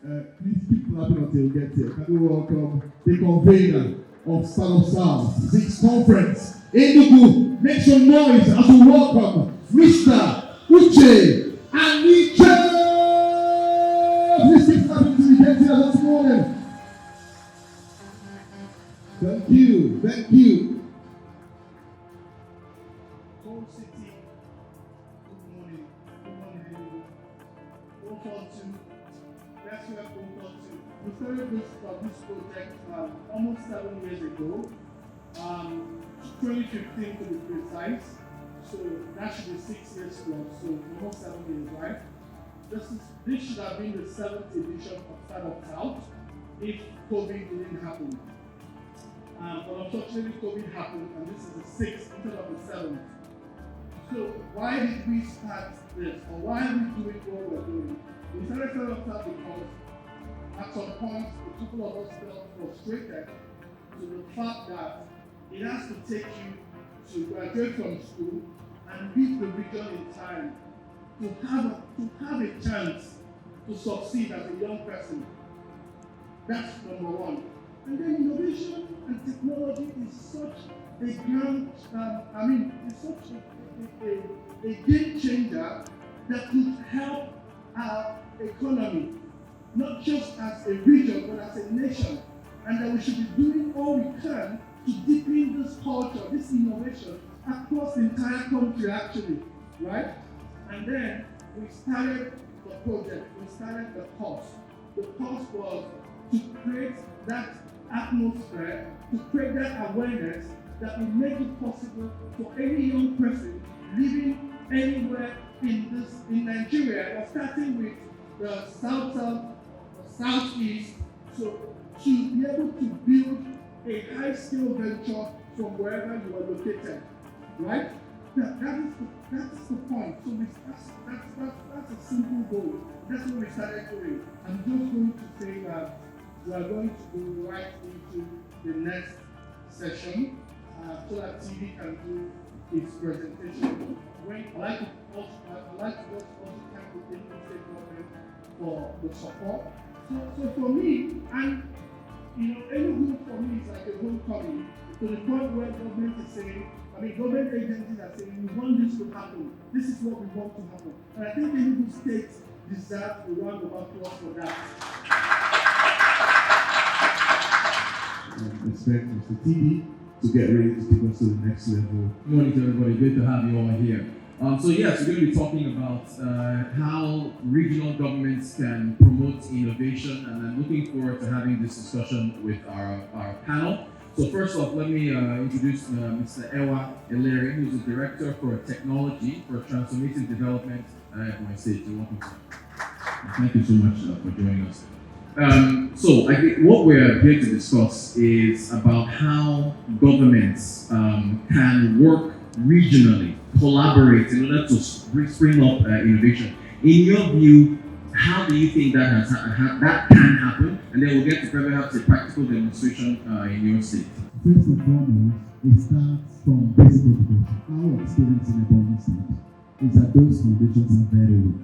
Please keep clapping until we get here. Can we welcome the convener of StartUpSouth 6 conference, Enugu. Make some noise as we welcome Mr. Uche Aniche. Please keep clapping until we get here this morning. Thank you. Thank you. Gold City. Good morning. Good morning, Enugu. 442. That's where 442. We started this project almost 7 years ago. 2015 to be precise. So that should be 6 years plus. So almost 7 years, right? This should have been the 7th edition of StartUpSouth if COVID didn't happen. But unfortunately, COVID happened, and this is the 6th instead of the 7th. So why did we start this, or why are we doing what we're doing? We started StartUpSouth because at some point, a couple of us felt frustrated to the fact that it has to take you to graduate from school and leave the region in time to have a chance to succeed as a young person. That's number one. And then innovation and technology is such a grand, it's such a game changer that could help our economy, not just as a region, but as a nation. And that we should be doing all we can to deepen this culture, this innovation across the entire country actually, right? And then we started the project, we started the course. The course was to create that atmosphere, to create that awareness that will make it possible for any young person living anywhere in Nigeria, or starting with the southeast, so to be able to build a high-scale venture from wherever you are located, right? That's the point. So that's a simple goal. That's what we started doing. I'm just going to say that we are going to go right into the next session so that TV can do its presentation. I'd like to also thank the Enugu State government for the support. So for me, and Enugu for me is like a homecoming to the point where government is saying, government agencies are saying, we want this to happen. This is what we want to happen. And I think Enugu State deserves a round of applause for that. Expect Mr. TV to get ready to take us to the next level. Good morning to everybody. Good to have you all here. So yes, we're going to be talking about how regional governments can promote innovation, and I'm looking forward to having this discussion with our panel. So first off, let me introduce Mr. Ewa Eleri, who's the Director for Technology for Transformative Development at my state. Welcome. Thank you so much for joining us. So I think what we're here to discuss is about how governments can work regionally, collaborate in order to spring up innovation. In your view, how do you think that that can happen? And then we'll get to perhaps a practical demonstration in your state. First and foremost, it starts from basic education. Our experience in Ebonyi State is that those foundations are very weak.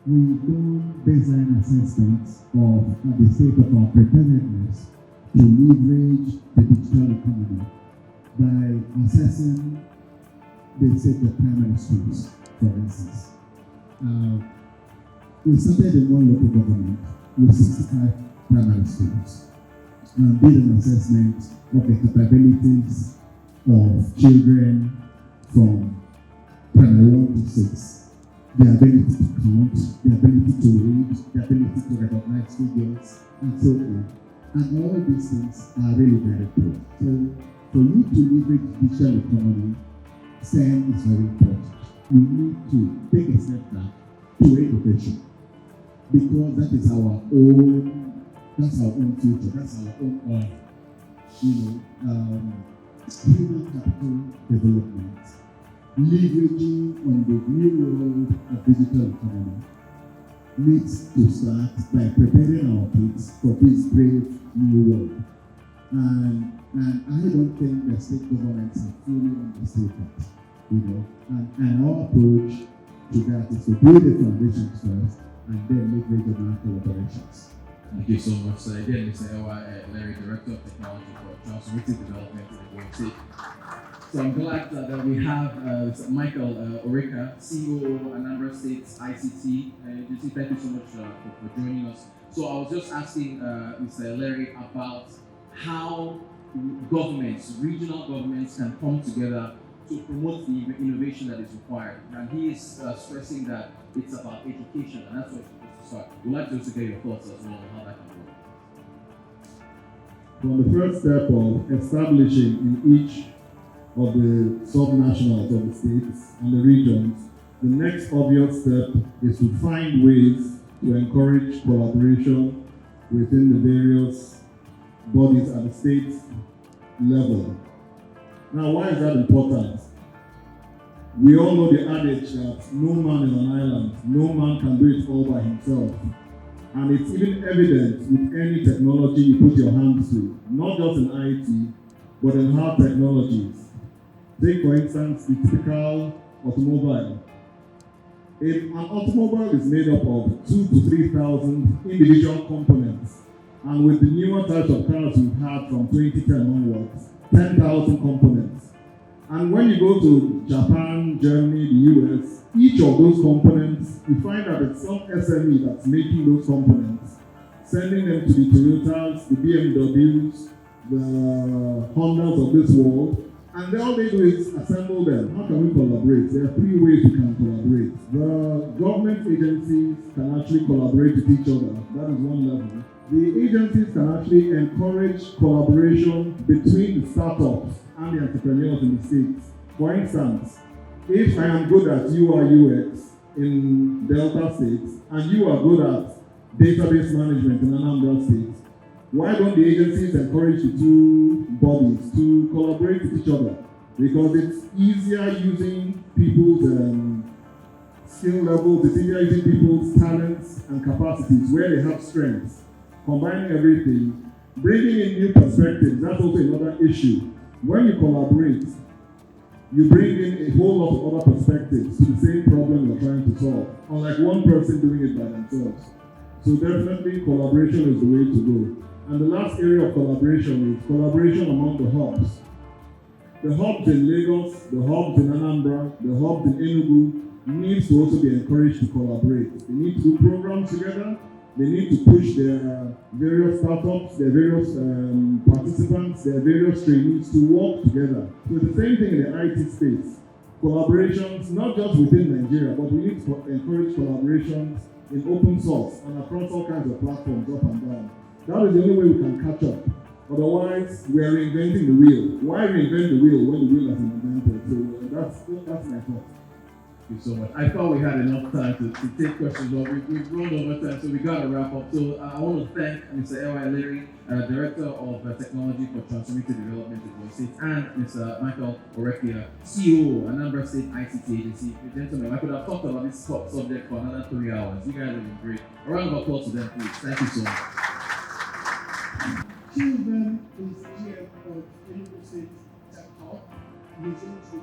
We've done baseline assessments of the state of our preparedness to leverage the digital economy by assessing the state of primary schools, for instance. We started in one local government with 65 primary schools and did an assessment of the capabilities of children from primary 1 to 6. The ability to count, the ability to read, the ability to recognize figures, and so on. And all these things are really very important. So for you to leverage the digital economy, STEM is very important. We need to take a step back to innovation, because that is our own future, that's our own oil. Human capital development, leveraging on the new world of digital economy needs to start by preparing our kids for this brave new world. And I don't think the state governments have fully understood that, And our approach to that is to build the foundations first and then make regional collaborations. Thank you so much. So again, Mr. Larry, Director of Technology for Transformative Development in the State. So I'm glad that we have Michael Oreka, CEO Anambra State ICT Agency. Thank you so much for joining us. So I was just asking Mr. Larry about how governments, regional governments, can come together to promote the innovation that is required. And he is stressing that it's about education, and that's what it's supposed to start. We'd like to also get your thoughts as well on how that can work. From the first step of establishing in each of the sub-nationals of the states and the regions, the next obvious step is to find ways to encourage collaboration within the various bodies at the state level. Now, why is that important? We all know the adage that no man is an island, no man can do it all by himself. And it's even evident with any technology you put your hands to, not just in IT, but in hard technologies. Take, for instance, the typical automobile. If an automobile is made up of 2,000 to 3,000 individual components, and with the newer types of cars we've had from 2010 onwards, 10,000 components. And when you go to Japan, Germany, the US, each of those components, you find that it's some SME that's making those components, sending them to the Toyotas, the BMWs, the Hondas of this world, and all they do is assemble them. How can we collaborate? There are 3 ways we can collaborate. The government agencies can actually collaborate with each other. That is one level. The agencies can actually encourage collaboration between the startups and the entrepreneurs in the states. For instance, if I am good at UI UX in Delta States and you are good at database management in Anambra State, why don't the agencies encourage the 2 bodies to collaborate with each other? Because it's easier using people's skill levels, it's easier using people's talents and capacities where they have strengths. Combining everything, bringing in new perspectives, that's also another issue. When you collaborate, you bring in a whole lot of other perspectives to the same problem you're trying to solve, unlike one person doing it by themselves. So definitely collaboration is the way to go. And the last area of collaboration is collaboration among the hubs. The hubs in Lagos, the hubs in Anambra, the hubs in Enugu need to also be encouraged to collaborate. They need to do programs together. They need to push their various startups, their various participants, their various trainees to work together. So it's the same thing in the IT space. Collaborations, not just within Nigeria, but we need to encourage collaborations in open source and across all kinds of platforms, up and down. That is the only way we can catch up. Otherwise, we are reinventing the wheel. Why reinvent the wheel when the wheel has been invented? So that's my thought. Thank you so much. I thought we had enough time to take questions, but we've run over time, so we got to wrap up. So I want to thank Mr. Larry, Director of Technology for Transformative Development in the State, and Mr. Michael Oreka, CEO, Anambra State ICT Agency. Gentlemen, I could have talked about this subject for another 3 hours. You guys have been great. A round of applause to them, please. Thank you so much. Children is GM of Enugu State Tech Hub, results the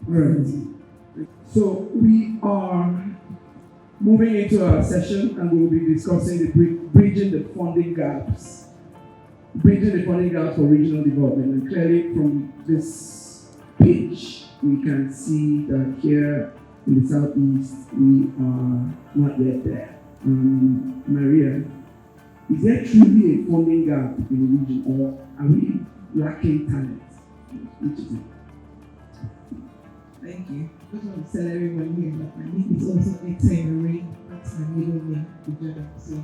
Right. So we are moving into our session and we will be discussing the bridging the funding gaps. Bridging the funding gaps for regional development. And clearly from this page, we can see that here in the southeast, we are not yet there. Maria, is there truly a funding gap in the region, or are we lacking talent? Which is it? Thank you. I just want to tell everyone here that my name is also Marie. That's my middle name, Ijana. So,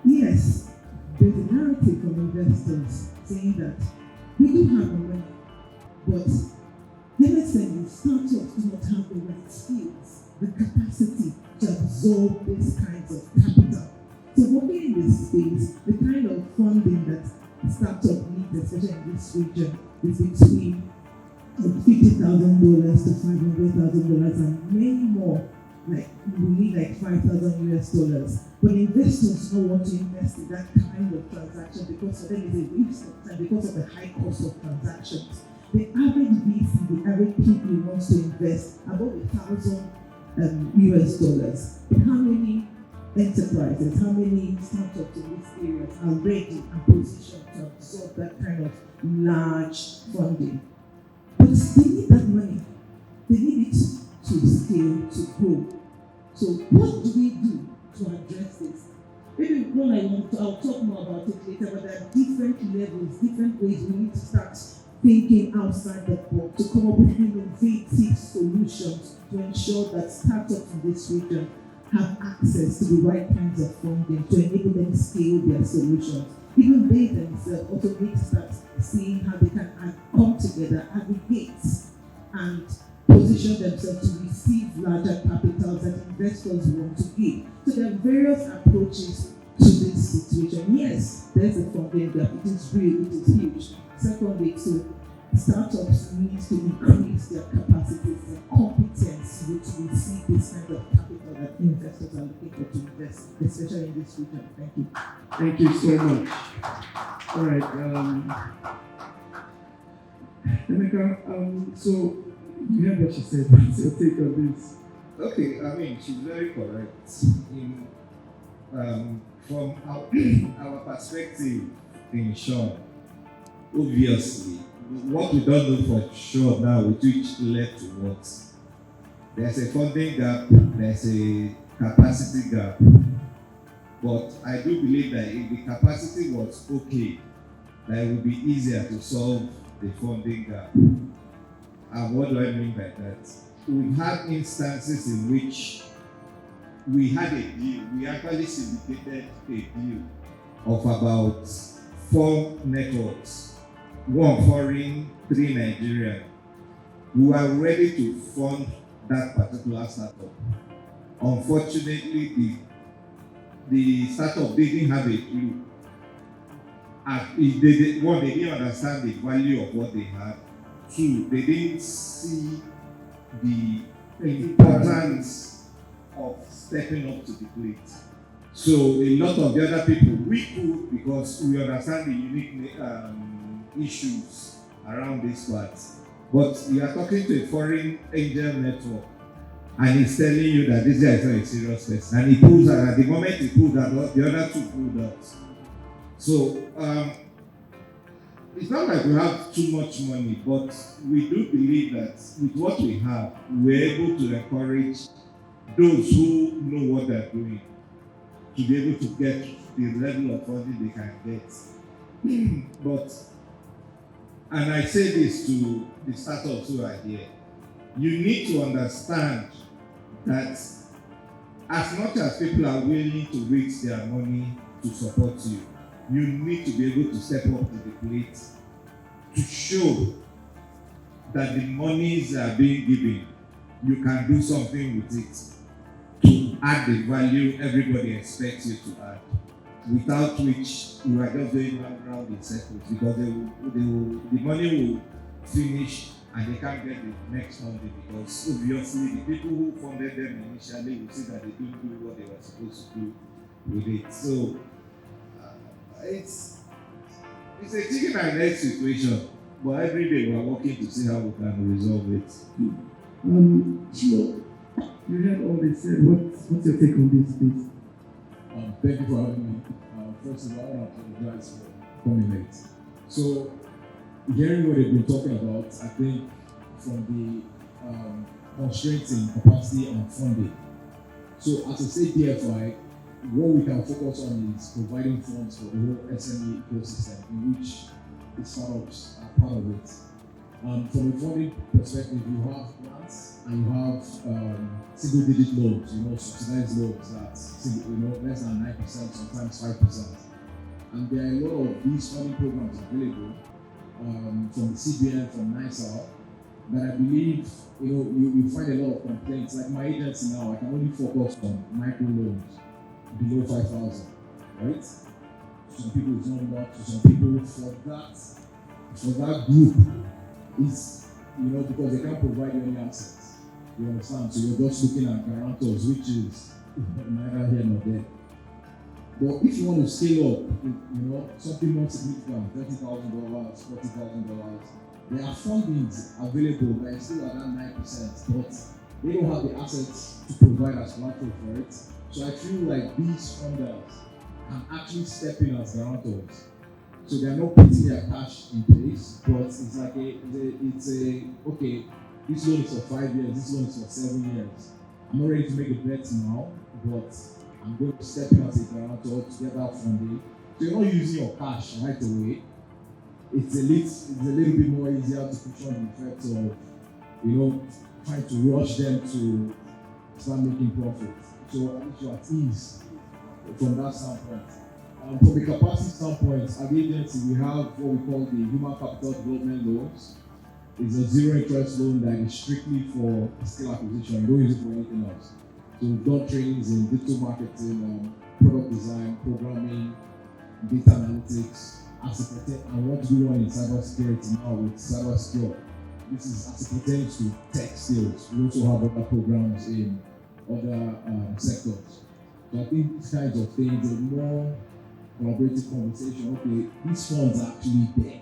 yes, there's a narrative from investors saying that we do have the money, but MSME startups do not have the right skills, the capacity to absorb these kinds of capital. So working in this space, the kind of funding that startup needs, especially in this region, is between $50,000 to $500,000 and many more. Like we need like $5,000 US. But investors don't want to invest in that kind of transaction because for them it's a waste of time because of the high cost of transactions. The average VC, the average people wants to invest above $1,000 US. But how many enterprises, how many startups in these areas are ready and positioned to absorb that kind of large funding. But they need that money. They need it to scale, to grow. So what do we do to address this? Maybe when I'll talk more about it later, but there are different levels, different ways we need to start thinking outside the box to come up with innovative solutions to ensure that startups in this region have access to the right kinds of funding to enable them to scale their solutions. Even they themselves also need to start seeing how they can come together, aggregate, and position themselves to receive larger capitals that investors want to give. So there are various approaches to this situation. Yes, there's a funding gap. It is real, it is huge. Secondly, too, startups need to increase their capacities and competence to receive this kind of capital that investors are looking for to invest, especially in this region. Thank you. Thank you so much. All right. Emeka, so you heard what she said. What's your take on this? Okay, I mean, she's very correct. From our perspective in short, obviously, what we don't know for sure now, which led to what? There's a funding gap, there's a capacity gap. But I do believe that if the capacity was okay, that it would be easier to solve the funding gap. And what do I mean by that? We've had instances in which we had a deal, we actually syndicated a deal of about 4 networks, 1 foreign, 3 Nigerian. We were ready to fund that particular startup. Unfortunately, the startup didn't have a clue. They didn't understand the value of what they had. 2, they didn't see the importance of stepping up to the plate. So a lot of the other people, we could, because we understand the unique issues around this part. But you are talking to a foreign angel network, and he's telling you that this guy is not a serious person. And he pulls out, at the moment he pulled out, the other 2 pulled out. So it's not like we have too much money, but we do believe that with what we have, we're able to encourage those who know what they're doing to be able to get the level of funding they can get. But, and I say this to the startups who are here, you need to understand that as much as people are willing to risk their money to support you, you need to be able to step up to the plate to show that the monies are being given, you can do something with it to add the value everybody expects you to add. Without which we are just going round in circles, because the money will finish and they can't get the next funding, because obviously the people who funded them initially will see that they didn't do what they were supposed to do with it. So it's a chicken and egg situation, but every day we are working to see how we can resolve it. Chilo, you heard all they said. What's your take on this, please? Thank you for having me. First of all, I want to apologize for coming late. So, hearing what they've been talking about, I think from the constraints in capacity and funding. So, as a state DFI, what we can focus on is providing funds for the whole SME ecosystem, in which the startups are part of it. From a funding perspective, you have grants and you have single-digit loans, subsidized loans that less than 9%, sometimes 5%. And there are a lot of these funding programs available from the CBN, from NISA, that I believe you find a lot of complaints. Like my agency now, I can only focus on micro loans below 5,000, right? To some people it's not much. To some people, for that group, is because they can't provide you any assets. You understand? So you're just looking at guarantors, which is neither here nor there. But if you want to scale up, something more significant, $30,000, $40,000, there are fundings available that is still at that 9%, but they don't have the assets to provide as collateral for it. So I feel like these funders can actually step in as guarantors. So they are not putting their cash in place, but it's like okay, this loan is for 5 years, this loan is for 7 years. I'm not ready to make a bet now, but I'm going to step in as a guarantor to get that funding. So you're not using your cash right away. It's a little bit more easier to push on the effect of, trying to rush them to start making profits. So at least you're at ease from that standpoint. From the capacity standpoint, at the agency we have what we call the Human Capital Development Loans. It's a zero interest loan that is strictly for skill acquisition. You don't use it for anything else. So we've done trainings in digital marketing, product design, programming, data analytics, and what do we want in cybersecurity now with cybersecure. This is as it pertains to tech skills. We also have other programs in other sectors. So I think these kinds of things, a more collaborative conversation. Okay, these funds are actually there.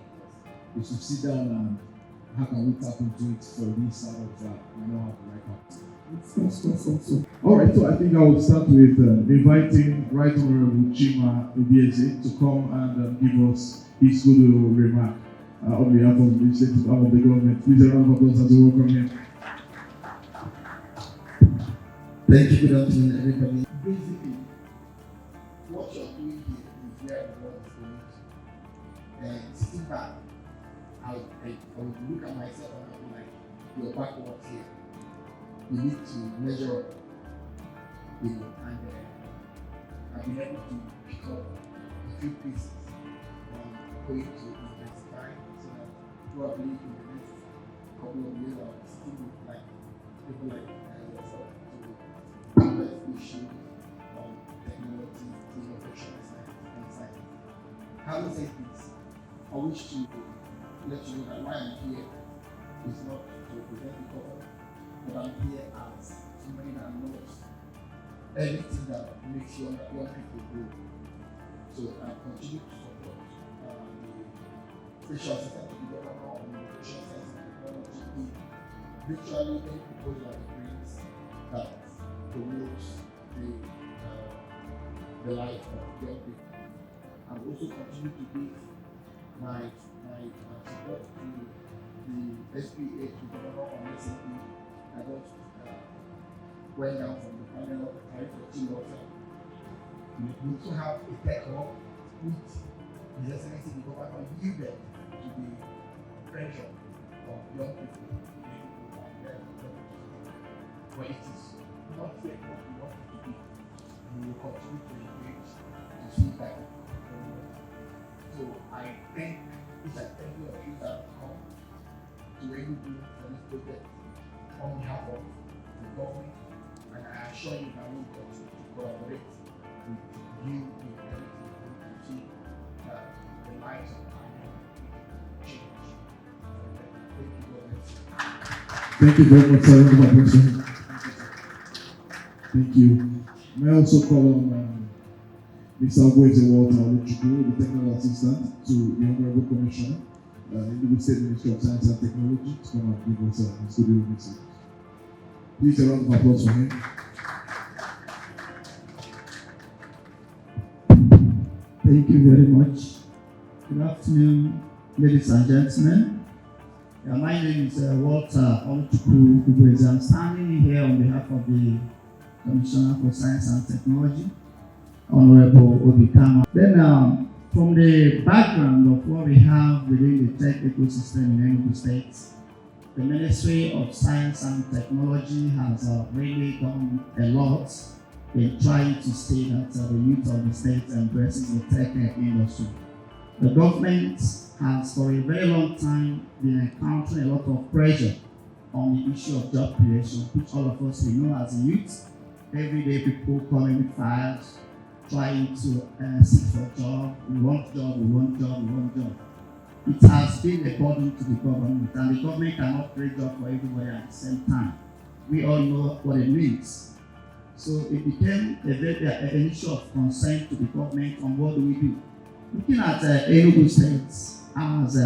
We should sit down and how can we tap into it for these startups that we know how to write out. All right, so I think I will start with inviting Right Honorable Chima Obieze to come and give us his good remark on behalf of the legislative arm of the government. Please, a round of applause as we welcome him. Thank you, good afternoon, everybody. Basically, what you're doing here is where the world is going to. And sitting back, I would look at myself and I'll be like, you're backwards here. You need to measure up, and I've been able to pick up a few pieces going to intensify so that probably in the next couple of years I'll still look like people like yourself to address issues on technology, innovation, and science. Having said this, I wish to let you know that why I'm here is not to represent the government, but I'm here as somebody that knows everything that makes young people grow. So I continue to support the social system development on innovation, science and technology in virtually any proposal that brings that promotes the life of young people. I will also continue to give my support to the SPA to develop on SME. I got went down from the panel of the for team welfare. We also have a tech hub which His Excellency the Governor yielded to the pressure of young people. But it is not yet what we want it to be. We will continue to engage to see that. So I thank you of you that have come to Enugu for this project on behalf of the government, and I assure you that we will continue to collaborate with you in everything to see that the lives of our young people change. Thank you very much. Thank you very much, sir. Thank you. May I also call on Mr. Obieze Walter, the technical assistant to the Honorable Commissioner, Enugu State Ministry of Science and Technology, to come and give us a studio message. Please, a round of applause for him. Thank you very much. Good afternoon, ladies and gentlemen. My name is Walter Obieze. I'm standing here on behalf of the Commissioner for Science and Technology, Honorable Obikama. Then, from the background of what we have within the tech ecosystem in Enugu State, the Ministry of Science and Technology has really done a lot in trying to see that the youth of the state embraces the tech industry. The government has for a very long time been encountering a lot of pressure on the issue of job creation, which all of us we know as a youth. Every day people calling with files, trying to seek for a job. We want job, we want job, we want job. It has been a burden to the government, and the government cannot create job for everybody at the same time. We all know what it means. So it became an issue of concern to the government on what do we do. Looking at Enugu State as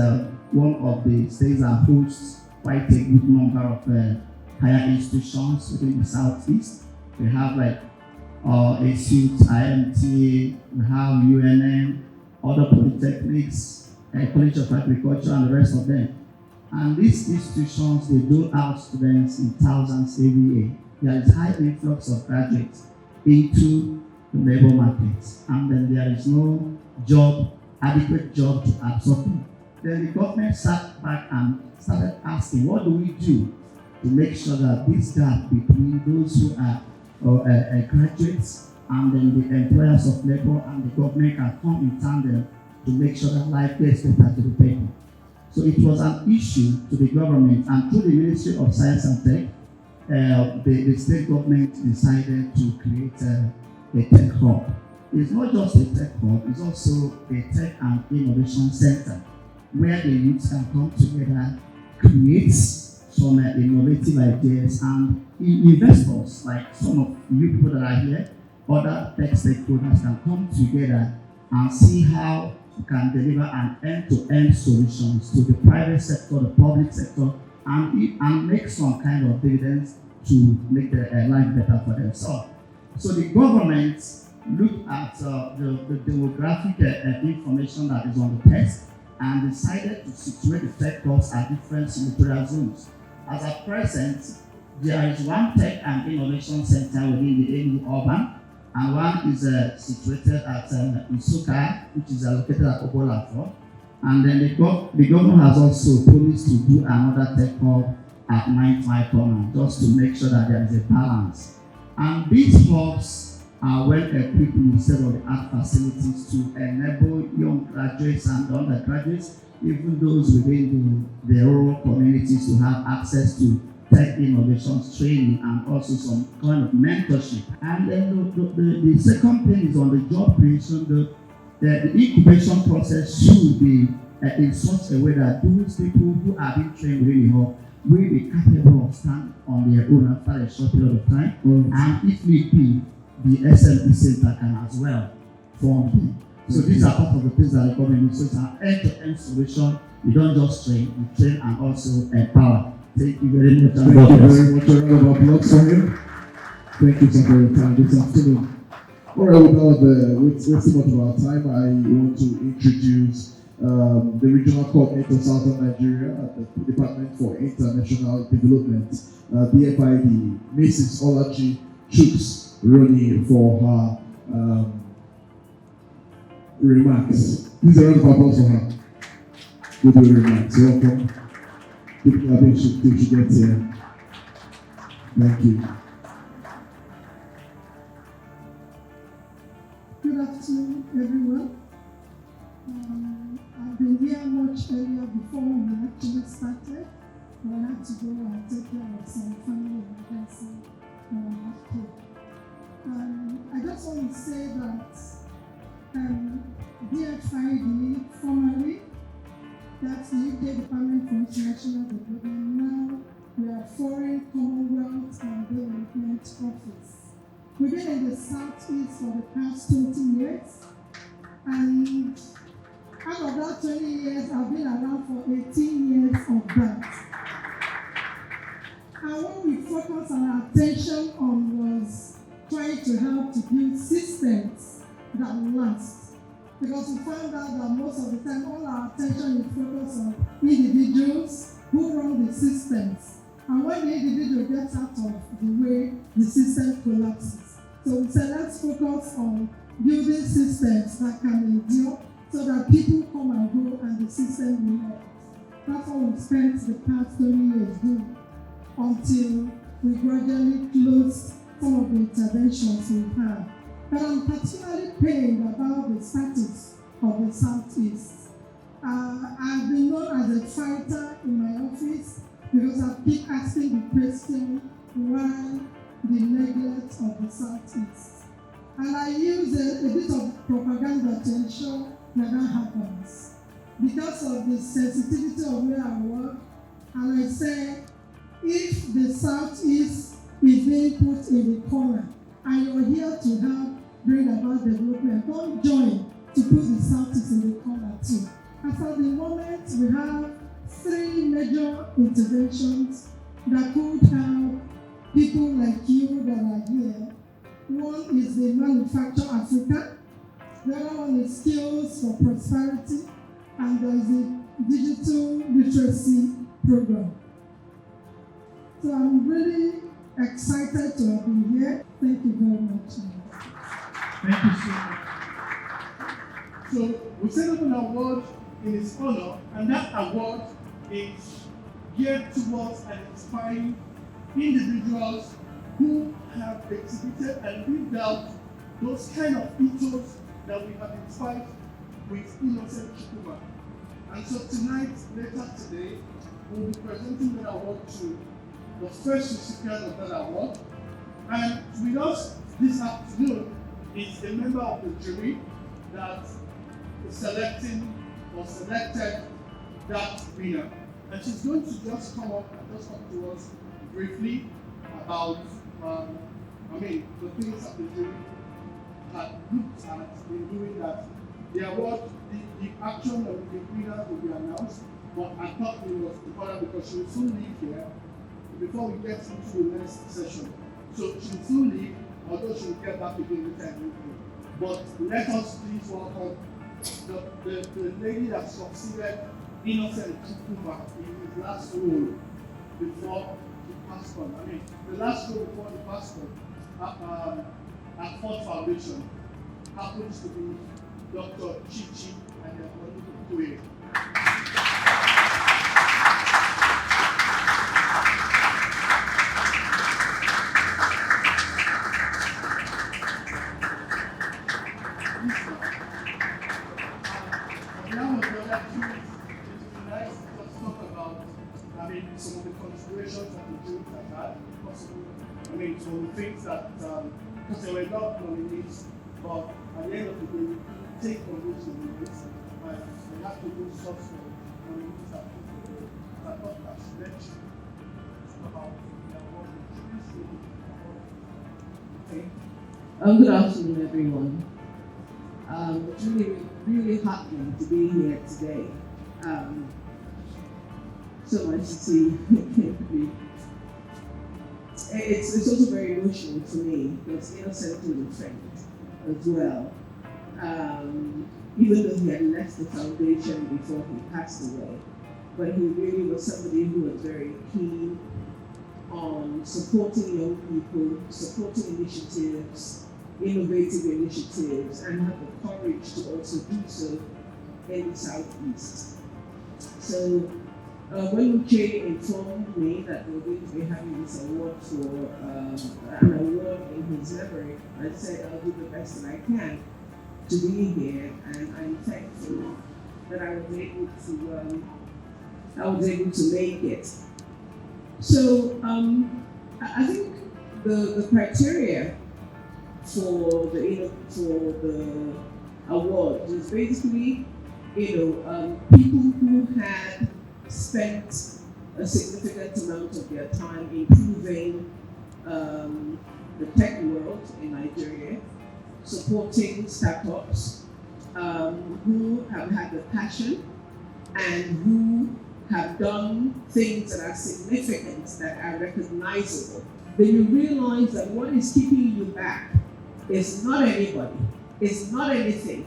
one of the states that hosts quite a good number of higher institutions within the southeast. We have like SUT, IMT, we have UNM, other polytechnics, College of Agriculture, and the rest of them. And these institutions, they dole out students in thousands every year. There is high influx of graduates into the labor markets, and then there is no adequate job to absorb them. Then the government sat back and started asking, what do we do to make sure that this gap between those who are graduates and then the employers of labor and the government can come in tandem to make sure that life gets better to the people. So it was an issue to the government, and through the Ministry of Science and Tech, the state government decided to create a tech hub. It's not just a tech hub, it's also a tech and innovation center where the youth can come together, create some innovative ideas, and investors like some of you people that are here, other tech stakeholders can come together and see how we can deliver an end-to-end solutions to the private sector, the public sector, and make some kind of dividends to make their life better for themselves. So the government looked at the demographic information that is on the text and decided to situate the tech hubs at different senatorial zones. As at present, there is one tech and innovation center within the Enugu urban, and one is situated at Isuka, which is located at Obolafo. And then the government has also promised to do another tech hub at 95 corner, just to make sure that there is a balance. And these hubs are well equipped with state-of-the-art facilities to enable young graduates and undergraduates, even those within the rural communities, to have access to tech innovations training and also some kind of mentorship. And then the second thing is on the job creation. The incubation process should be in such a way that those people who are being trained really hard will be capable of standing on their own after a short period of time. And if need be, the SME center can as well form them. So these are part of the things that the government needs. So it's an end-to-end solution. You don't just train, you train and also empower. Thank you very much. Thank you very much. A round of applause for him. Thank you for your time this afternoon. All right, without wasting much of our time, I want to introduce the Regional Coordinator Southern Nigeria at the Department for International Development, DFID, Mrs. Olachi Chuks Roni, for her remarks. Please a round of applause for her. With your remarks. Welcome. People, I think she gets here. Thank you. Good afternoon, everyone. I've been here much earlier before we actually started, but I had to go and take care of some family emergency after. I just want to say that DFID, formerly, that's the UK Department for International Development. Now we are Foreign Commonwealth and Development Office. We've been in the Southeast for the past 20 years, and out of that 20 years, I've been around for 18 years of that. And what we focused our attention on was trying to help to build systems that last. Because we found out that most of the time, all our attention is focused on individuals who run the systems. And when the individual gets out of the way, the system collapses. So we said, let's focus on building systems that can endure so that people come and go and the system remains. That's what we spent the past 20 years doing until we gradually closed some of the interventions we had. But I'm particularly pained about the status of the Southeast. I've been known as a fighter in my office because I keep asking the question, why the neglect of the Southeast? And I use a bit of propaganda to ensure that happens. Because of the sensitivity of where I work, and I say, if the Southeast is being put in the corner, and you're here to help bring about development, don't join to put the Southeast in the corner too. As at the moment, we have 3 major interventions that could help people like you that are here One is the Manufacture Africa, the other one is Skills for Prosperity, and there is the Digital Literacy Program. So I'm really excited to have been here. Thank you very much. Thank you so much. So we set up an award in his honor, and that award is geared towards identifying individuals who have exhibited and lived out those kind of ethos that we have identified with Innocent Chukuma. And so tonight, later today, we'll be presenting that award to the first recipient of that award. And with us this afternoon is a member of the jury that is selecting or selected that winner. And she's going to just come up and just talk to us briefly about the things that the jury had looked at in doing that. The award, the action of the winner will be announced, but I thought it was important because she will soon leave here before we get into the next session. So she will soon leave, although she will get back again later in the evening. But let us please welcome the lady that succeeded Innocent Chukuma in his last role before he passed on. The last role before he passed on at Ford Foundation happens to be Dr. Chichi and Enugu2021. Some of the considerations that the jury have had, possible. Some of the things that, because there were not nominees, but at the end of the day, we take on those nominees, and we have to do stuff for nominees that people. I thought I should mention about the award. Okay. Good afternoon, everyone. It's really heartening to be here today. So much to see. It's also very emotional for me because Innocent was a friend as well. Even though he had left the foundation before he passed away, but he really was somebody who was very keen on supporting young people, supporting initiatives, innovative initiatives, and had the courage to also do so in the Southeast. So when Uche informed me that we were going to be having this award for an award in his memory, I said I'll do the best that I can to be here, and I'm thankful that I was able to make it. So I think the criteria for the award is basically people who had spent a significant amount of their time improving the tech world in Nigeria, supporting startups who have had the passion and who have done things that are significant, that are recognizable. Then you realize that what is keeping you back is not anybody, it's not anything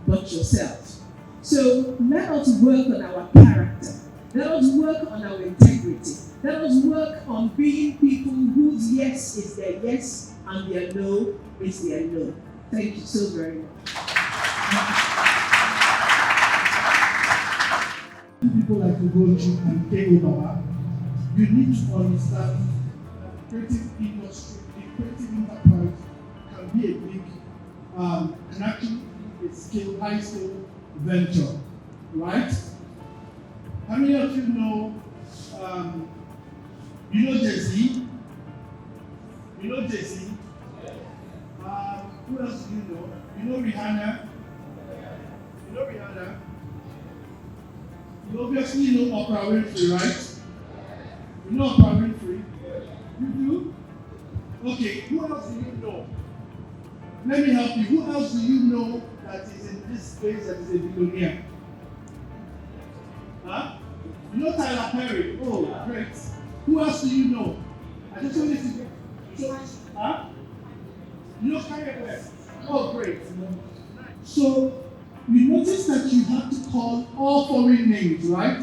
but yourself. So let us work on our character. Let us work on our integrity. Let us work on being people whose yes is their yes and their no is their no. Thank you so very much. People like Ugochi and Kego Baba, you need to understand that the creative industry, the creative enterprise can be a big, can actually be a high-scale venture, right? How many of you know, Jay-Z? You know Jay-Z? Who else do you know? You know Rihanna? You know Rihanna? You obviously know Oprah Winfrey, right? You know Oprah Winfrey? You do? Okay, who else do you know? Let me help you. Who else do you know that is in this space that is a billionaire? Huh? You know Tyler Perry? Oh, great. Who else do you know? I just wanted to get. So, huh? You know Kanye West? Oh, great. So, you notice that you have to call all foreign names, right?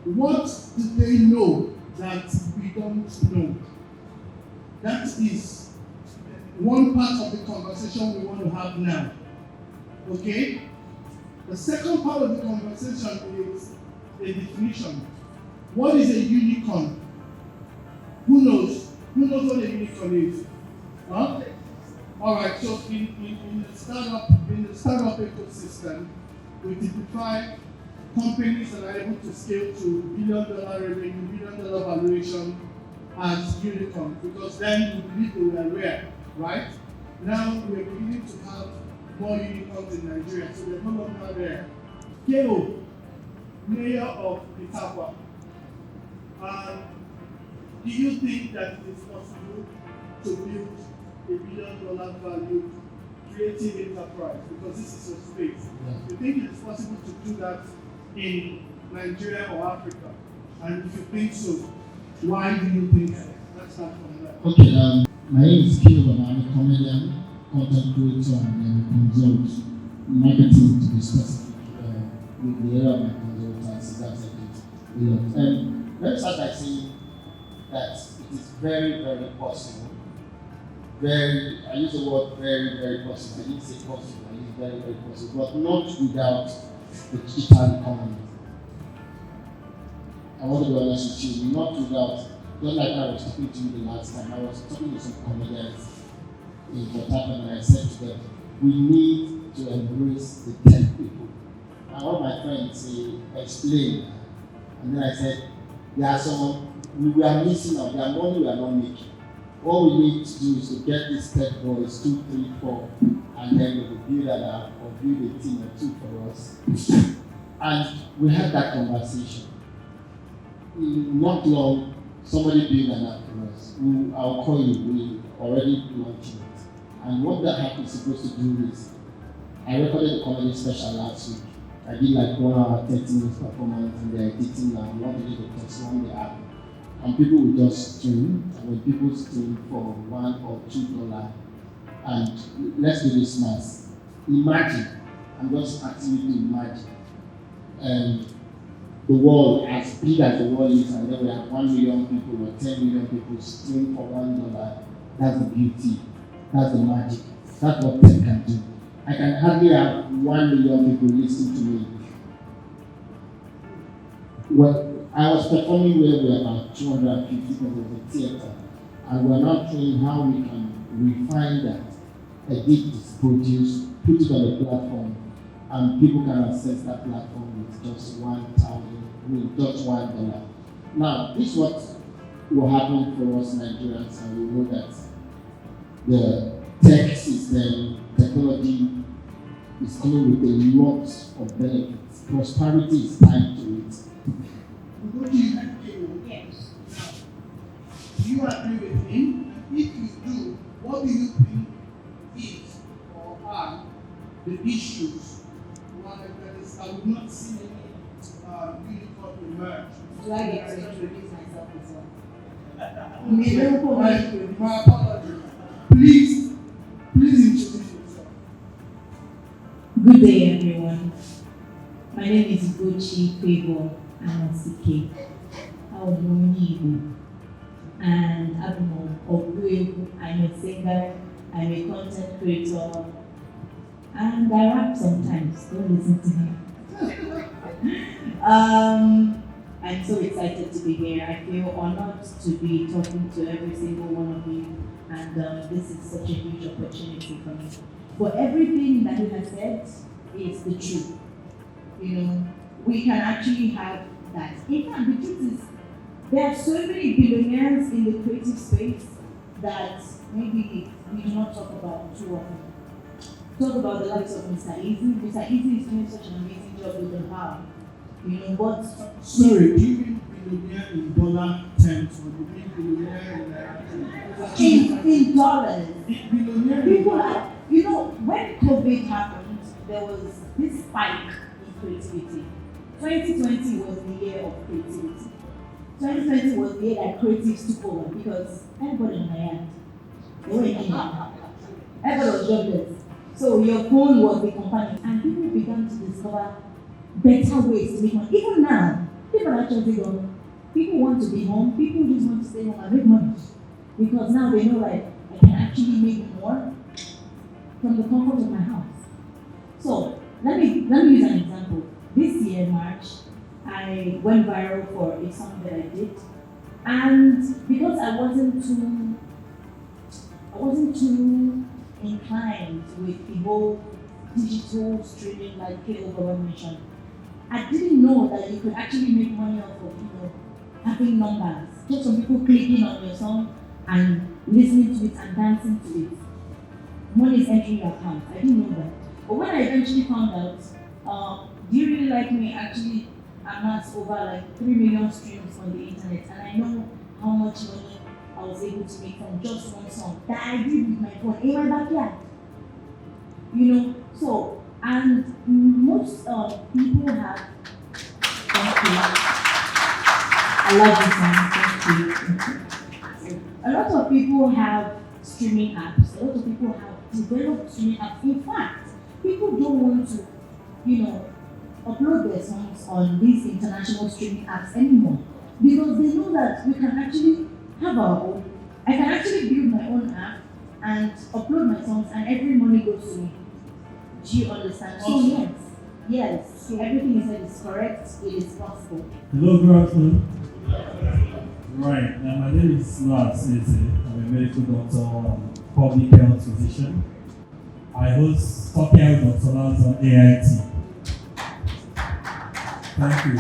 What do they know that we don't know? That is one part of the conversation we want to have now. Okay? The second part of the conversation is a definition. What is a unicorn? Who knows? Who knows what a unicorn is? Huh? Alright, so in the startup ecosystem, we typify companies that are able to scale to $1 billion revenue, $1 billion valuation as unicorns, because then we believe they were rare, right? Now we're beginning to have more unicorns in Nigeria, so they're no longer rare. Keo, mayor of Pitagua. Do you think that it is possible to build $1 billion value creative enterprise? Because this is your space. Yeah. You think it is possible to do that in Nigeria or Africa? And if you think so, why do you think so? Let's start from there. Okay, my name is Keo and I'm a comedian, content creator, and consult marketing to be specific. With the area of my consultancy, that's a lot. And let's start by saying that it is very, very possible. I use the word very, very possible. I didn't say possible, I use very, very possible, but not without the digital economy. I want to be honest with you, not without, just like I was talking to you the last time, I was talking to some comedians in what happened, and I said to them, we need to embrace the tech people. And one of my friends explained, and then I said, there are some we are missing out, there are money we are not making. All we need to do is to get these tech boys 2, 3, 4, and then we will build an app or build a team or two for us. And we had that conversation. Not long, somebody built an app for us. I'll call you, we already launched it. And what that app is supposed to do is, I recorded a comedy special last week. I did like 1 hour, 30 minutes performance, and they're editing now. We want to do the test on the app. And people will just stream, and when people stream for $1 or $2, and let's do this math. Imagine, I'm just asking you to imagine, the world as big as the world is, and then we have 1 million people or 10 million people stream for $1. That's the beauty, that's the magic, that's what tech can do. I can hardly have 1 million people listening to me. Well, I was performing where we were about 250 people in the theater, and we're now trying how we can refine that, edit this, produce, put it on the platform, and people can access that platform with just $1. Now, this is what will happen for us Nigerians, and we know that the tech system, technology is coming with a lot of benefits. Prosperity is tied to it. Yes. Do you agree with him? And if you do, what do you think is or are the issues? I would not see any unicorn emerge. Do I get to introduce myself as well? My apologies. Please introduce yourself. Good day, everyone. My name is Gochi Kwebo Anosike. And I'm a singer, I'm a content creator, and I rap sometimes. Don't listen to me. I'm so excited to be here. I feel honored to be talking to every single one of you, and this is such a huge opportunity for me. But everything that he has said is the truth. You know, we can actually have that. In fact, the truth is, there are so many billionaires in the creative space that maybe we do not talk about too often. Talk about the likes of Mr. Easy. Mr. Easy is doing such an amazing job with the how. You know, but sorry, do you mean billionaire in dollar terms or do you mean billionaire in dollars? Billionaire People are, you know, when COVID happened, there was this spike in creativity. 2020 was the year of creativity. 2020 was the year that creatives took over because everybody on my hand, they were in here. Everybody was jobless. So your phone was the companion, and people began to discover better ways to make money. Even now, people actually go, people want to be home, people just want to stay home and make money. Because now they know, like, I can actually make more from the comfort of my house. So let me use an example. This year, March, I went viral for a song that I did. And because I wasn't too inclined with the whole digital streaming like K.O. mentioned, I didn't know that you could actually make money off of, having numbers. Just some people clicking on your song and listening to it and dancing to it. Money is entering your account. I didn't know that. But when I eventually found out, Do You Really Like Me actually amassed over like 3 million streams on the internet, and I know how much money I was able to make from just one song that I did with my phone in my backyard. So, and most people have, thank you. I love this song, thank you. A lot of people have streaming apps, a lot of people have developed streaming apps. In fact, people don't want to, upload their songs on these international streaming apps anymore, because they know that we can actually have our own. I can actually build my own app and upload my songs, and every money goes to me. Do you understand? So yes. So everything you said is correct. It is possible. Hello, good afternoon. Right, my name is Lars Eze. I'm a medical doctor and public health physician. I host Talking Out Dr. Lars on AIT. Thank you.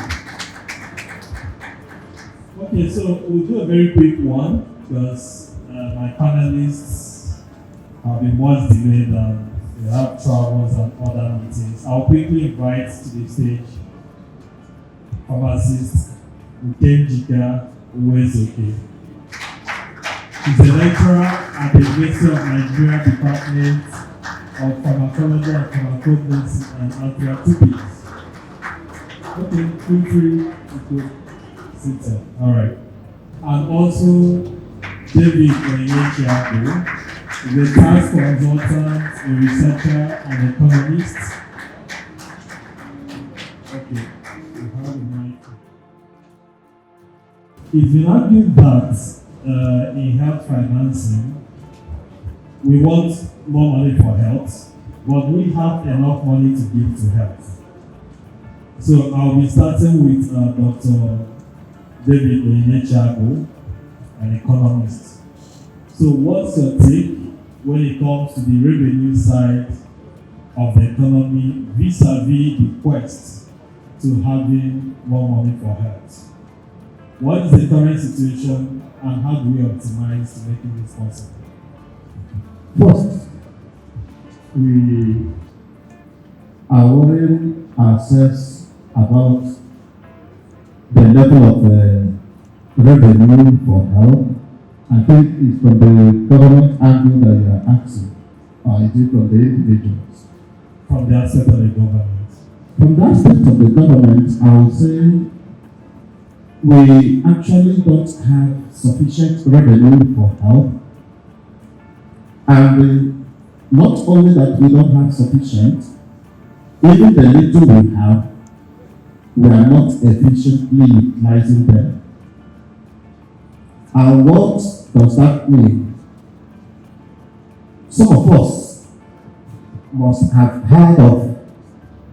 Okay, so we'll do a very quick one because my panelists have been much delayed and they have travels and other meetings. I'll quickly invite to the stage pharmacist Ukenjika Uwezoke. She's a lecturer at the University of Nigeria Department of Pharmacology and Pharmacognosy and Anthropoetics. Okay, feel free to sit there. All right. And also David Oyechiago, the task consultant, a researcher, and economist. Okay, you have the mic. It's been argued that in health financing, we want more money for health, but we have enough money to give to health. So I'll be starting with Dr. David Oyechiago, an economist. So what's your take when it comes to the revenue side of the economy vis-a-vis the quest to having more money for health? What is the current situation and how do we optimize to making this possible? First, we are worrying ourselves about the level of revenue for health. I think it's from the government angle that you are asking, or is it from the individuals? From the aspect of the government. From the aspect of the government, I would say we actually don't have sufficient revenue for health. And not only that we don't have sufficient, even the little we have, we are not efficiently utilizing them. And what does that mean? Some of us must have heard of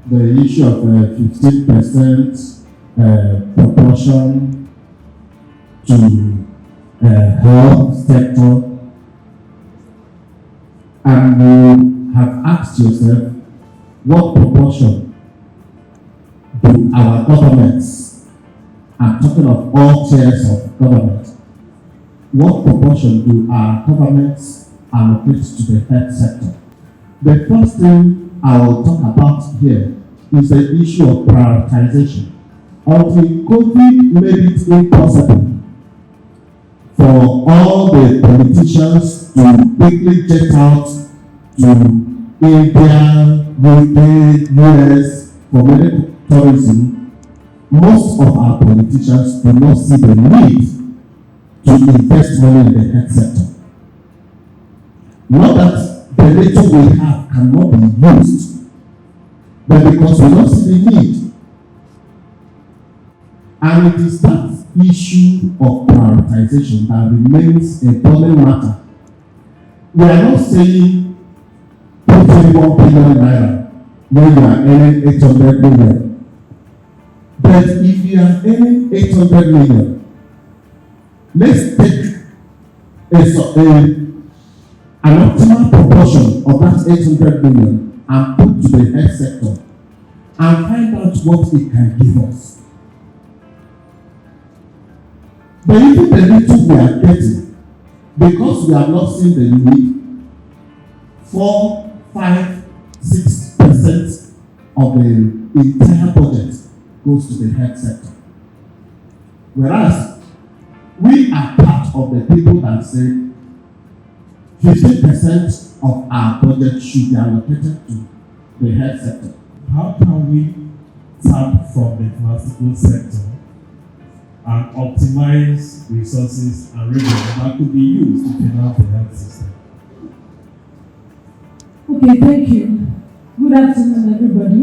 the issue of 15% proportion to health sector, and you have asked yourself, what proportion do our governments, I'm talking of all tiers of government, what proportion do our governments allocate to the health sector? The first thing I will talk about here is the issue of prioritization. Until COVID made it impossible for all the politicians to quickly jet out to India, UK, US for medical tourism, most of our politicians do not see the need to invest money in the health sector. Not that the little we have cannot be used, but because we don't see the need. And it is that issue of prioritization that remains a burning matter. We are not saying put 21 billion naira when you are earning 800 million. But if you are earning 800 million, let's take an optimal proportion of that 800 million and put to the health sector and find out what it can give us. But even the little we are getting, because we have not seen the need, 4, 5, 6% of the entire budget goes to the health sector. Whereas we are part of the people that say 50% of our budget should be allocated to the health sector. How can we tap from the pharmaceutical sector and optimize resources and revenue that could be used to finance the health system? Okay, thank you. Good afternoon, everybody.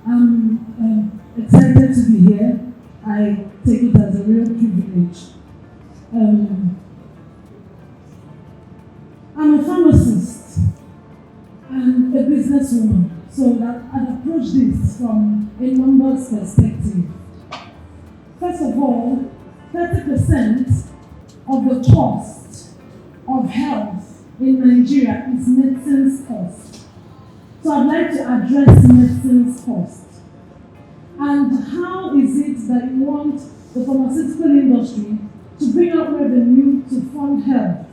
I'm excited to be here. I take it as a real privilege. I'm a pharmacist and a businesswoman, so that I'd approach this from a numbers perspective. First of all, 30% of the cost of health in Nigeria is medicine's cost. So I'd like to address medicine's cost. And how is it that you want the pharmaceutical industry to bring out revenue to fund health?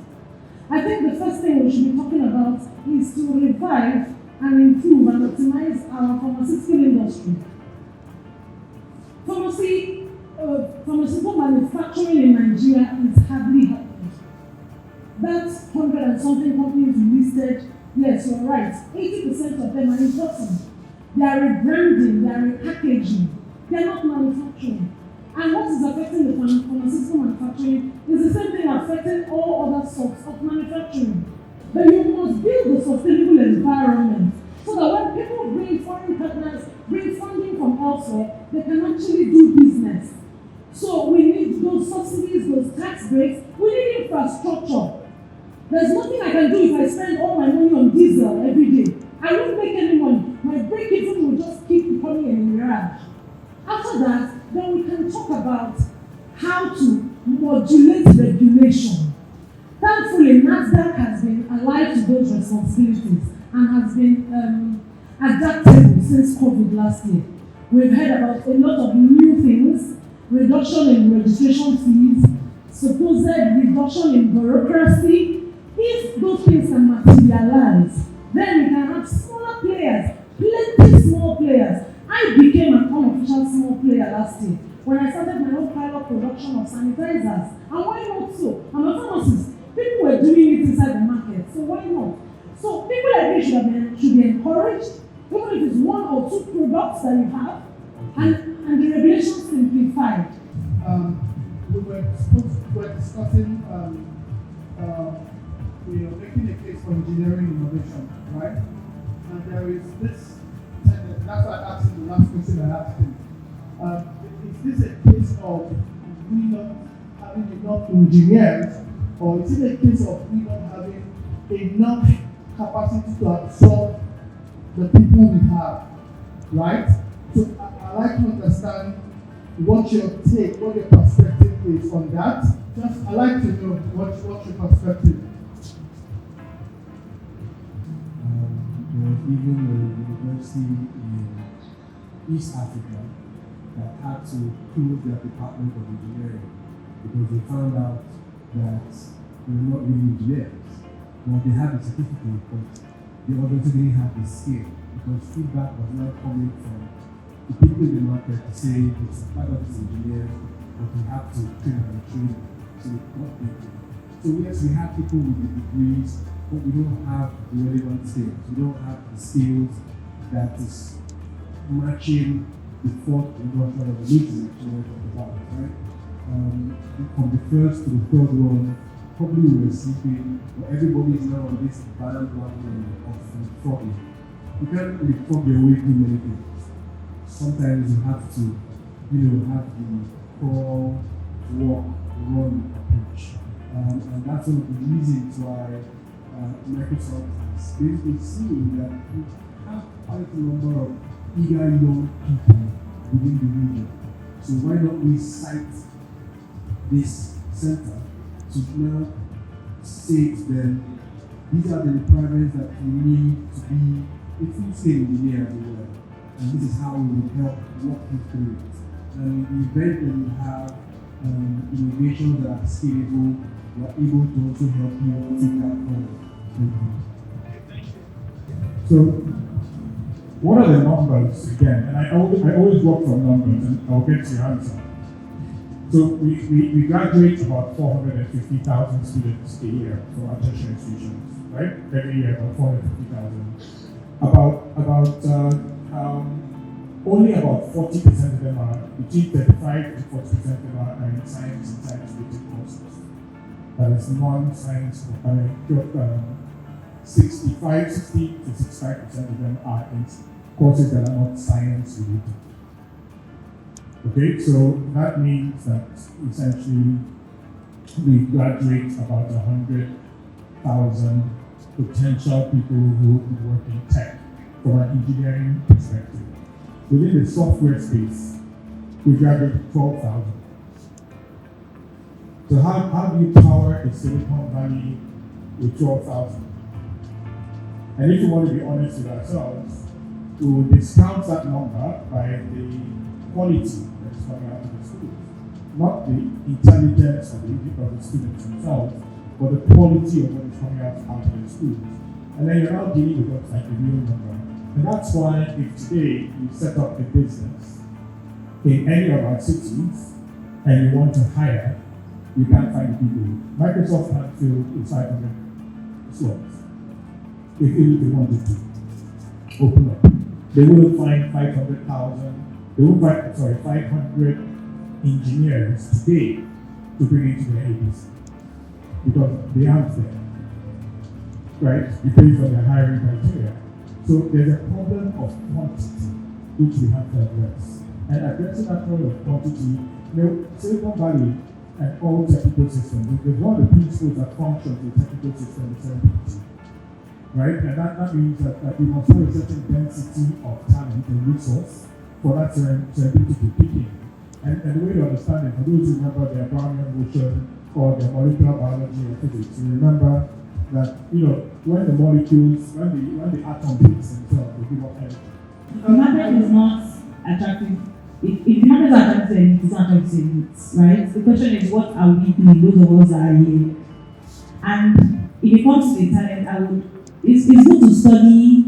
I think the first thing we should be talking about is to revive and improve and optimize our pharmaceutical industry. Pharmaceutical manufacturing in Nigeria is hardly happening. That's 100 and something companies listed. Yes, you're right. 80% of them are importing. They are rebranding, they are repackaging. They are not manufacturing. And what is affecting the pharmaceutical manufacturing is the same thing affecting all other sorts of manufacturing. But you must build a sustainable environment so that when people bring foreign partners, bring funding from elsewhere, they can actually do business. So we need those subsidies, those tax breaks. We need infrastructure. There's nothing I can do if I spend all my money on diesel every day. I won't make any money. My break-even will just keep becoming a mirage. After that, then we can talk about how to modulate regulation. Thankfully, NASDAQ has been alive to those responsibilities and has been adaptable since COVID last year. We've heard about a lot of new things, reduction in registration fees, supposed reduction in bureaucracy. If those things can materialize, then we can have smaller players, plenty small players. I became an unofficial small player last year when I started my own pilot production of sanitizers. And why not so? I'm a pharmacist. People were doing it inside the market, so why not? So people like me should be encouraged, even if it's 1 or 2 products that you have, and the regulations simplified. We were discussing making a case for engineering innovation, right? And there is this tendency, that's why I asked him the last question I asked him. Is this a case of we not having enough engineers, or is it a case of we not having enough capacity to absorb the people we have, right? So I like to understand what your take, what your perspective is on that. Just I like to know what's your perspective. Even a university in East Africa that had to close their department of engineering because they found out that they were not really engineers. Well, they had the certificate, but they obviously didn't have the skill because feedback was not coming from the people in the market to say it's part of this engineer, but we have to train and train them. So what they do. So yes, we have people with the degrees, but we don't have the relevant skills. We don't have the skills that is matching the fourth industrial revolution which we're talking about, right? From the first to the third one, probably we were sleeping, or everybody is now on this bandwagon of leapfrogging. You can't leapfrog your way through many things. Sometimes you have to, have the crawl, walk, run approach. And that's one of the reasons why Microsoft has basically seen that we have quite a number of eager young people within the region. So why don't we site this center to now say to them, these are the requirements that you need to be a food scale engineer as well. And this is how we will help walk you through it. And in the event that you have innovations that are scalable, we are able to also help you take that forward. So, what are the numbers again? And I always work from numbers, and I'll get to your answer. So we graduate about 450,000 students a year from our tertiary institutions, right? Every year, about 450,000. Only about 40% of them are, between 35 to 40% of them are in science and science-related courses. That is non-science, 60 to 65% of them are in courses that are not science-related. Okay, so that means that essentially we graduate about 100,000 potential people who work in tech from an engineering perspective. Within the software space, we graduate 12,000. So how do you power a Silicon Valley with 12,000? And if you want to be honest with ourselves, we will discount that number by the quality that is coming out of the schools. Not the intelligence of the students themselves, but the quality of what is coming out of the schools. And then you're now dealing with what's like a real number. And that's why if today you set up a business in any of our cities and you want to hire, you can't find the people. Microsoft can't fill the 500 slots if they wanted to open up. They wouldn't find 500 engineers today to bring into their ABC because they aren't there, right? Based on their hiring criteria. So there's a problem of quantity which we have to address. And addressing that problem of quantity, Silicon Valley and all technical systems, there's one of the principles that functions in technical system is serendipity, right? And that means that we must have a certain density of talent and resource for that serendipity to kick in. And the way to understand it, for those who remember their Brownian motion or their molecular biology or physics, you remember that, when the molecules, when the atom hits themselves, they give off energy. The market is not attractive. If the market is attractive, it is not attractive, right? The question is, what are we doing, those of us that are here? And if it comes to the talent, it's good to study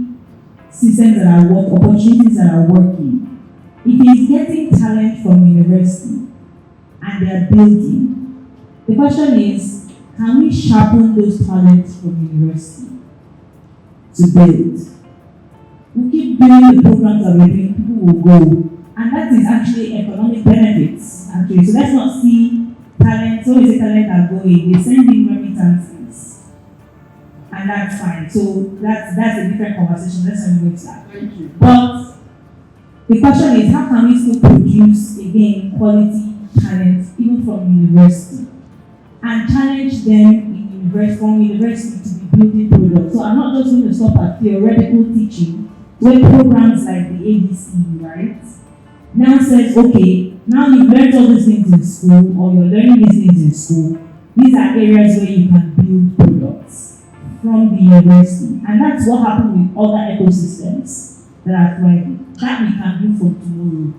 systems that are working, opportunities that are working. If it's getting talent from university and they are building, the question is, can we sharpen those talents from university to build? We keep doing the programs that we're doing, people will go. And that is actually economic benefits, actually. So let's not see talent, so is talent are going, they send in remittances. And that's fine. So that's a different conversation. Let's not move to that. Thank you. But the question is, how can we still produce, again, quality talent, even from university? And challenge them from university to be building products. So I'm not just going to stop at theoretical teaching, where programs like the ABC, right, now says, okay, now you've learned all these things in school, or you're learning these things in school. These are areas where you can build products from the university. And that's what happened with other ecosystems that are thriving. That we can do from tomorrow.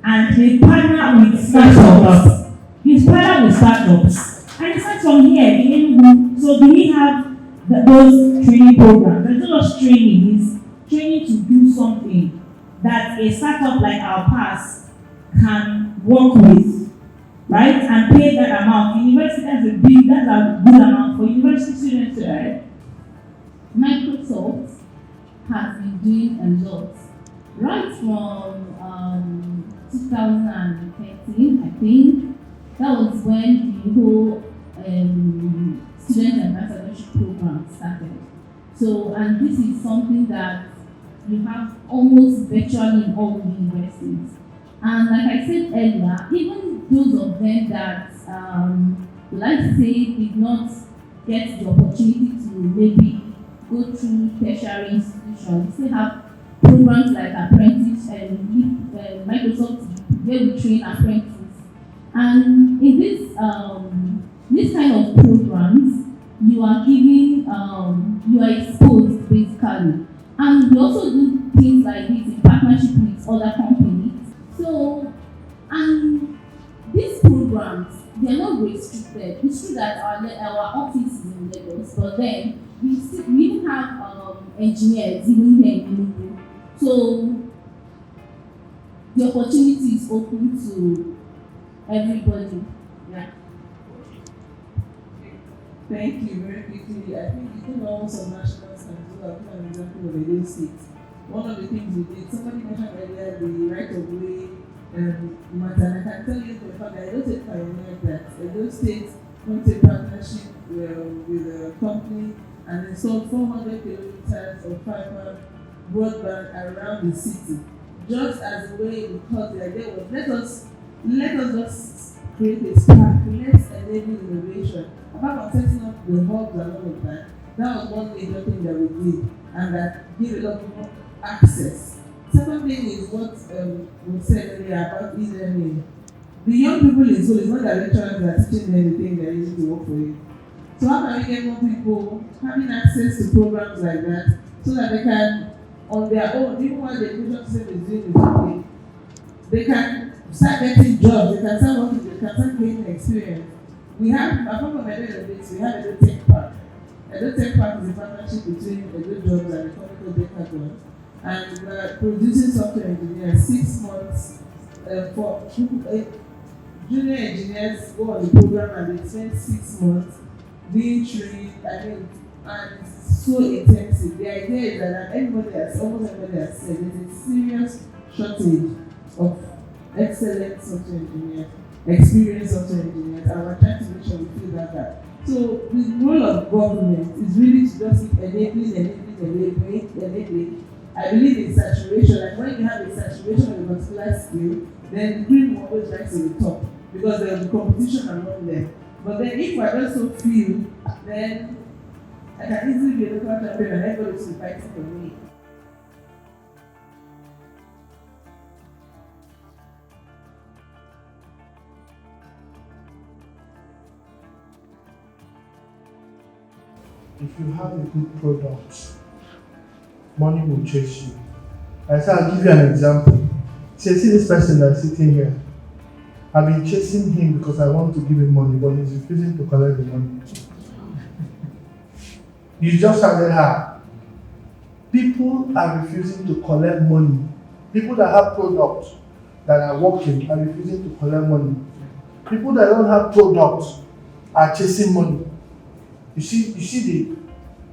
And they partner with startups. You partner with startups. And it starts from here in Enugu. So do we have those training programs? There's not just training, it's training to do something that a startup like our past can work with, right? And pay that amount. University, that's a good amount for university students to earn. Microsoft has been doing a lot. Right from 2013, I think, that was when the whole So, and this is something that you have almost virtually in all universities. And like I said earlier, even those of them that, let's say, did not get the opportunity to maybe go through tertiary institutions, they still have programs like apprentice and Microsoft where we train apprentices. And in this kind of programs, you are giving, you are exposed basically. And we also do things like this in partnership with other companies. So, and these programs, they are not restricted. It's true that our office is in Lagos, but then we even have engineers even here in Enugu. So, the opportunity is open to everybody. Yeah. Thank you very quickly. I think you think about some nationals can do. I'll give an example of Edo State. One of the things we did, somebody mentioned earlier the right of way matter. And I can tell you for the fact that Edo State pioneered that. Edo State went to a partnership with a company and installed 400 kilometers of fiber broadband around the city. Just as a way, because the idea was let us just create a spark, let's enable innovation. Apart from setting up the hubs and all of that, that was one major thing that we did, and that gave a lot more access. Second thing is what we said earlier about e-learning. The young people in school, it's not that lecturers that are teaching them anything they're using to work for you. So how can we get more people having access to programs like that so that they can, on their own, even while the education system is doing the thing, they can start getting jobs, they can start working, they can start gaining experience. We have, apart from Edo Innovates, we have Edo Tech Park. Edo Tech Park is a partnership between Edo Jobs and the Economical Decathlon. And we are producing software engineers 6 months for junior engineers go on the program and they spend 6 months being trained, and it's so intensive. The idea is that almost everybody has said, there's a serious shortage of excellent software engineers, experienced software engineers, and we're trying to make sure we fill that gap. So the role of government is really to just keep enabling. I believe in saturation, like when you have a saturation of a particular skill, then the cream will always rise to the top because there will be competition among them. But then if we're just so few, then I can easily be a local champion and everybody will be fighting for me. If you have a good product, money will chase you. I said, I'll give you an example. See this person that's sitting here. I've been chasing him because I want to give him money, but he's refusing to collect the money. You just started hard. People are refusing to collect money. People that have products that are working are refusing to collect money. People that don't have products are chasing money. You see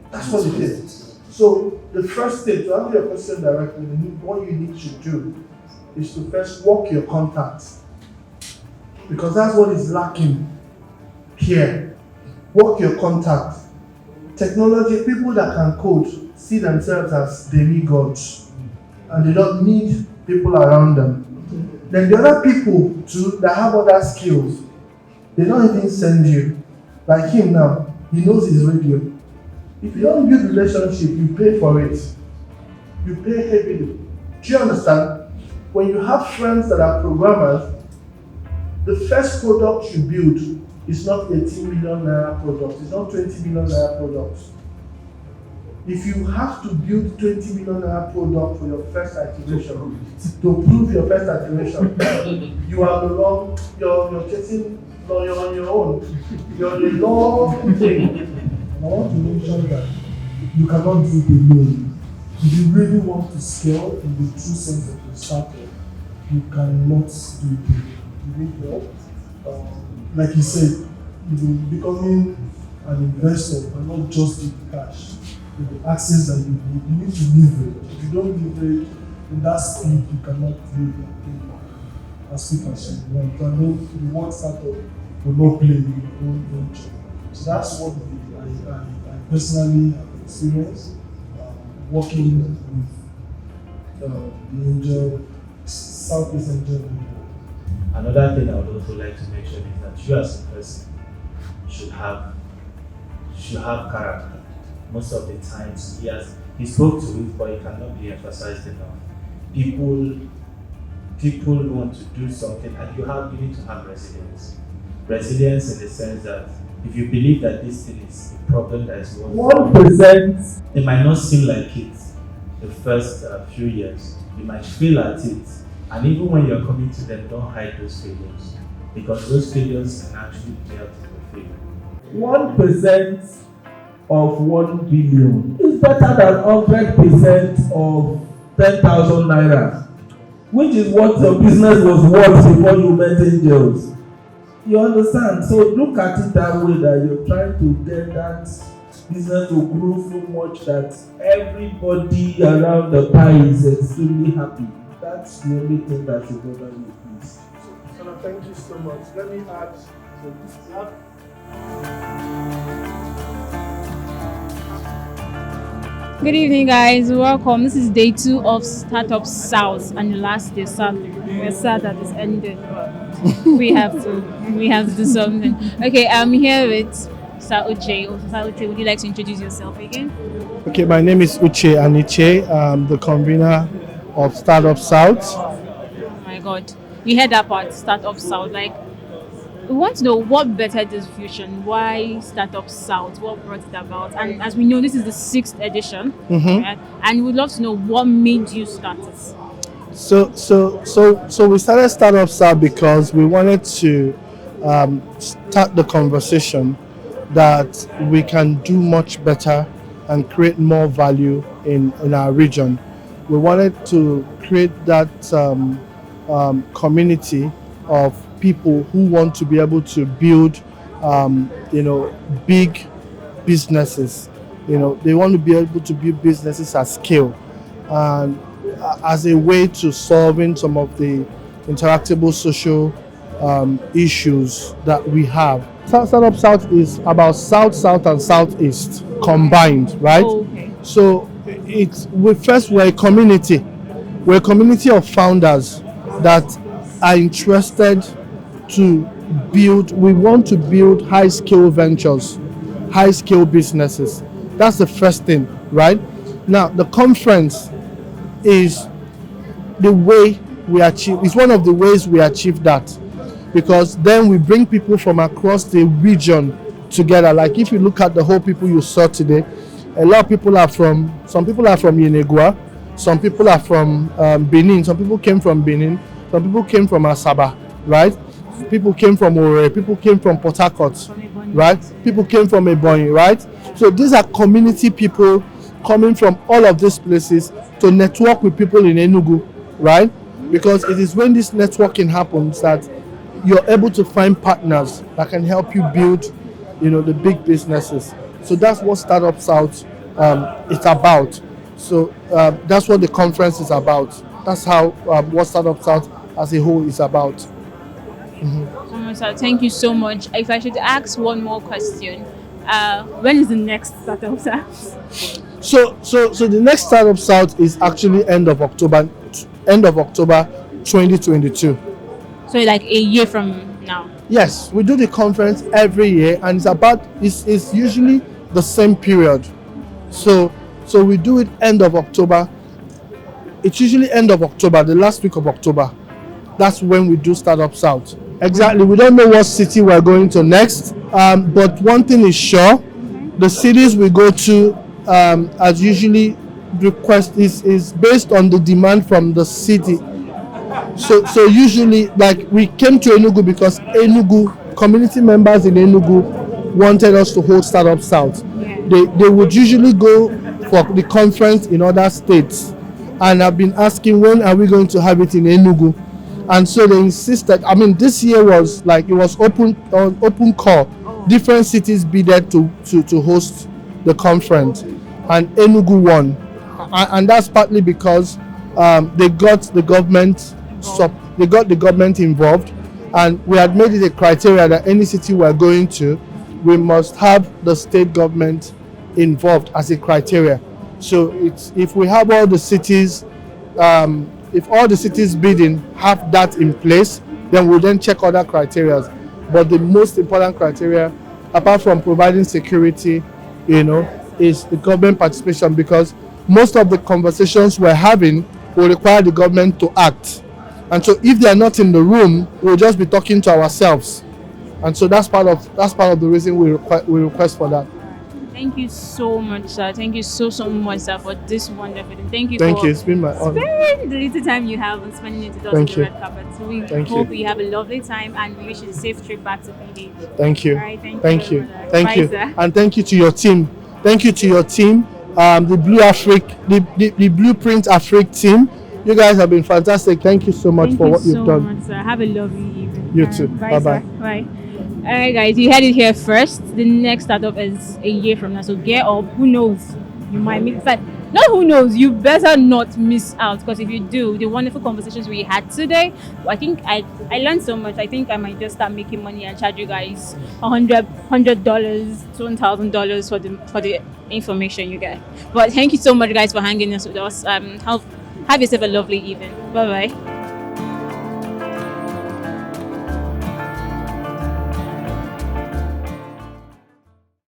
that's what it is. So the first thing, to answer your question directly, what you need to do is to first work your contacts. Because that's what is lacking here. Work your contacts. Technology, people that can code see themselves as demigods and they don't need people around them. Then the other people too that have other skills, they don't even send you. Like him now, he knows his radio. If you don't build relationship, you pay for it. You pay heavily. Do you understand? When you have friends that are programmers, the first product you build is not 18 million naira product. It's not 20 million naira product. If you have to build 20 million naira product for your first iteration, to prove your first iteration, you are no longer, you're chasing, you're on your own. You're on a long thing. I want to mention that you cannot do it alone. If you really want to scale in the true sense of the startup, you cannot do it alone. You need help. Like you said, becoming an investor cannot just give cash. With the access that you need to leverage. If you don't leverage in that speed, you cannot do it as quick as you want. And the word startup will not play in your own venture. So that's what I personally have experienced. working with the Southeast Angel people. Another thing I would also like to mention is that you as a person should have character. Most of the times he spoke to it, but it cannot be emphasized enough. People want to do something, and you need to have resilience. Resilience in the sense that if you believe that this thing is a problem that is 1%, it might not seem like it the first few years. You might feel at it, and even when you're coming to them, don't hide those failures, because those failures can actually play out into failure. 1% of 1 billion is better than 100% of 10,000 naira, which is what your business was worth before you met angels. You understand? So look at it that way, that you're trying to get that business to grow so much that everybody around the pie is extremely happy. That's the only thing that should bother you, please. So thank you so much. Let me add to this. Good evening, guys. Welcome. This is day 2 of StartUpSouth, and the last day. We're sad that it's ended, but we have to do something. Okay, I'm here with Sir Uche. Sir Uche, would you like to introduce yourself again? Okay, my name is Uche Aniche. I'm the convener of StartUpSouth. Oh my God, we heard that part, StartUpSouth. Like, we want to know what bettered this fusion, why StartUpSouth, what brought it about, and as we know, this is the 6th edition, right? And we'd love to know what made you start it. So we started StartUpSouth because we wanted to start the conversation that we can do much better and create more value in our region. We wanted to create that community of people who want to be able to build, big businesses. They want to be able to build businesses at scale, and as a way to solving some of the interactable social issues that we have. StartUpSouth is about South, and Southeast combined, right? Oh, okay. So we're a community. We're a community of founders that are interested to build. We want to build high-scale ventures, high-scale businesses. That's the first thing, right? Now, the conference is the way we achieve. It's one of the ways we achieve that, because then we bring people from across the region together. Like if you look at the whole people you saw today, a lot of people are from. Some people are from Enugu, some people are from Benin. Some people came from Benin. Some people came from Asaba, right? People came from Ore. People came from Port Harcourt, right? People came from Ebonyi, right? So these are community people coming from all of these places to network with people in Enugu, right? Because it is when this networking happens that you're able to find partners that can help you build, the big businesses. So that's what StartUpSouth is about. So that's what the conference is about. That's how what StartUpSouth as a whole is about. So thank you so much. If I should ask one more question, when is the next StartUpSouth? So the next StartUpSouth is actually end of October 2022. So like a year from now? Yes, we do the conference every year, and it's usually the same period. So we do it end of October. It's usually end of October, the last week of October. That's when we do StartUpSouth. Exactly. We don't know what city we're going to next, but one thing is sure: the cities we go to, as usually request is based on the demand from the city. So usually, like we came to Enugu because Enugu community members in Enugu wanted us to hold StartUpSouth. They would usually go for the conference in other states, and I've been asking when are we going to have it in Enugu, and so they insisted. I mean, this year was like it was open call. Different cities bidded to host the conference, and Enugu won, and that's partly because they got the government. They got the government involved, and we had made it a criteria that any city we're going to, we must have the state government involved as a criteria. So it's if we have all the cities, if all the cities bidding have that in place, then we'll then check other criteria. But the most important criteria, apart from providing security, is the government participation, because most of the conversations we're having will require the government to act. And so if they are not in the room, we'll just be talking to ourselves. And so that's part of the reason we request for that. Thank you so much, sir. Thank you so much, sir, for this wonderful thing. Thank you. It's been my honor. Sparing the little time you have and spending it with us on the red carpet. So we hope you have a lovely time, and we wish you a safe trip back to PH. Thank you. All right, thank you. Thank you. Sir. And thank you to your team. Thank you to your team, the BlueprintAfric team. You guys have been fantastic. Thank you so much for what you've done. Thank you so much, sir. Have a lovely evening. You too. Bye. Bye. Bye. All right, guys, you heard it here first. The next startup is a year from now, so get up. Who knows? You might miss that. Not who knows. You better not miss out, because if you do, the wonderful conversations we had today, I think I learned so much. I think I might just start making money and charge you guys $100, $1,000 for the information you get. But thank you so much, guys, for hanging us with us. Have yourself a lovely evening. Bye bye.